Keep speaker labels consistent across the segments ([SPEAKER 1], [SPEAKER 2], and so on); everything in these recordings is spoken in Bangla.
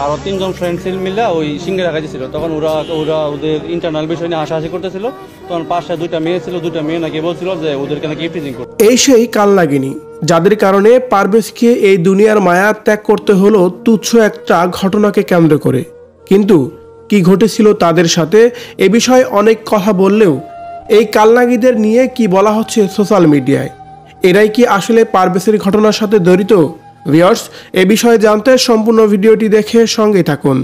[SPEAKER 1] আরও তিনজন ফ্রেন্ড মিলে ওই সিঙ্গারা খাইতেছিল। তখন ওরা ওদের ইন্টারনাল বিষয় নিয়ে হাসাহাসি করতেছিল। তখন পাশে দুইটা মেয়ে ছিল, দুইটা মেয়ে নাকি বলছিল যে ওদেরকে নাকি ইফটিজিং করতে।
[SPEAKER 2] এই সেই কালনাগিনী যাদের কারণে পারভেজকে এই দুনিয়ার মায়া ত্যাগ করতে হলো তুচ্ছ একটা ঘটনাকে কেন্দ্র করে। কিন্তু কি ঘটেছিল তাদের সাথে এ বিষয়ে অনেক কথা বললেও এই কালনাগীদের নিয়ে কি বলা হচ্ছে সোশ্যাল মিডিয়ায়, এরাই কি আসলে পারভেজের ঘটনার সাথে জড়িত? ভিউয়ার্স, এ বিষয়ে জানতে সম্পূর্ণ ভিডিওটি দেখে সঙ্গে থাকুন।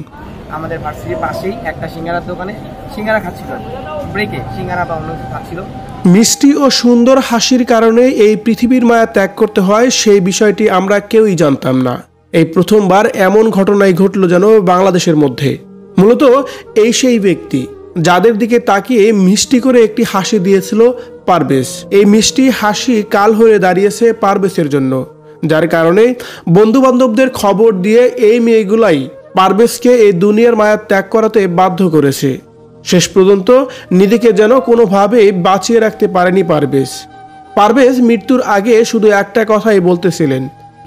[SPEAKER 3] আমাদের ভার্সিটির পাশেই একটা সিঙ্গারার দোকানে সিঙ্গারা খাচ্ছিল, ব্রেকে সিঙ্গারা বা অন্য খাচ্ছিল।
[SPEAKER 2] মিষ্টি ও সুন্দর হাসির কারণে এই পৃথিবীর মায়া ত্যাগ করতে হয় সেই বিষয়টি আমরা কেউই জানতাম না। এই প্রথমবার এমন ঘটনাই ঘটল যেন বাংলাদেশের মধ্যে। মূলত এই সেই ব্যক্তি যাদের দিকে তাকিয়ে মিষ্টি করে একটি হাসি দিয়েছিল পারভেজ। এই মিষ্টি হাসি কাল হয়ে দাঁড়িয়েছে পারভেজের জন্য, যার কারণে বন্ধু বান্ধবদের খবর দিয়ে এই মেয়েগুলাই পারভেজকে এই দুনিয়ার মায়া ত্যাগ করাতে বাধ্য করেছে। শেষ পর্যন্ত নিজেকে যেন কোনোভাবেই বাঁচিয়ে রাখতে পারেনি পারভেজ মৃত্যুর আগে শুধু একটা কথাই বলতেছিলেন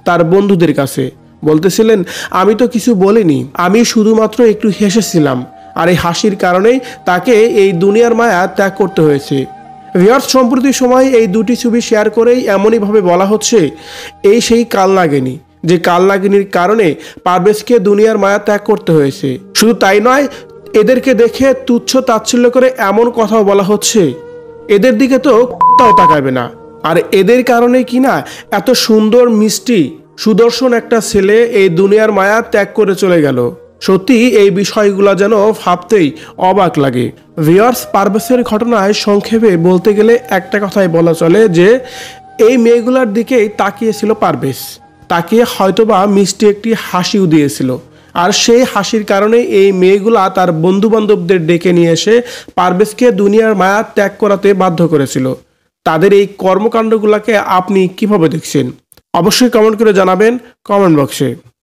[SPEAKER 2] তার বন্ধুদের কাছে, বলতেছিলেন, আমি তো কিছু বলিনি, আমি শুধুমাত্র একটু হেসেছিলাম, আর এই হাসির কারণেই তাকে এই দুনিয়ার মায়া ত্যাগ করতে হয়েছে। ভিউয়ার্স, সম্প্রতি সময় এই দুটি ছবি শেয়ার করেই এমনইভাবে বলা হচ্ছে এই সেই কালনাগিনী, যে কালনাগিনীর কারণে পারভেজকে দুনিয়ার মায়া ত্যাগ করতে হয়েছে। শুধু তাই নয়, এদেরকে দেখে তুচ্ছ তাচ্ছিল্য করে এমন কথাও বলা হচ্ছে এদের দিকে তো তাও তাকাবে না, আর এদের কারণে কিনা এত সুন্দর মিষ্টি সুদর্শন একটা ছেলে এই দুনিয়ার মায়া ত্যাগ করে চলে গেল। সত্যি এই বিষয়গুলো যেন ভাবতেই অবাক লাগে। ভিউয়ার্স, পারভেজের ঘটনায় সংক্ষেপে বলতে গেলে একটা কথাই বলা চলে যে এই মেয়েগুলোর দিকেই তাকিয়েছিল পারভেজ, তাকে হয়তোবা মিষ্টি একটি হাসিও দিয়েছিল, আর সেই হাসির কারণে এই মেয়েগুলা তার বন্ধু বান্ধবদের ডেকে নিয়ে এসে পারভেজকে দুনিয়ার মায়া ত্যাগ করাতে বাধ্য করেছিল। তাদের এই কর্মকাণ্ডগুলোকে আপনি কিভাবে দেখছেন? অবশ্যই কমেন্ট করে জানাবেন কমেন্ট বক্সে।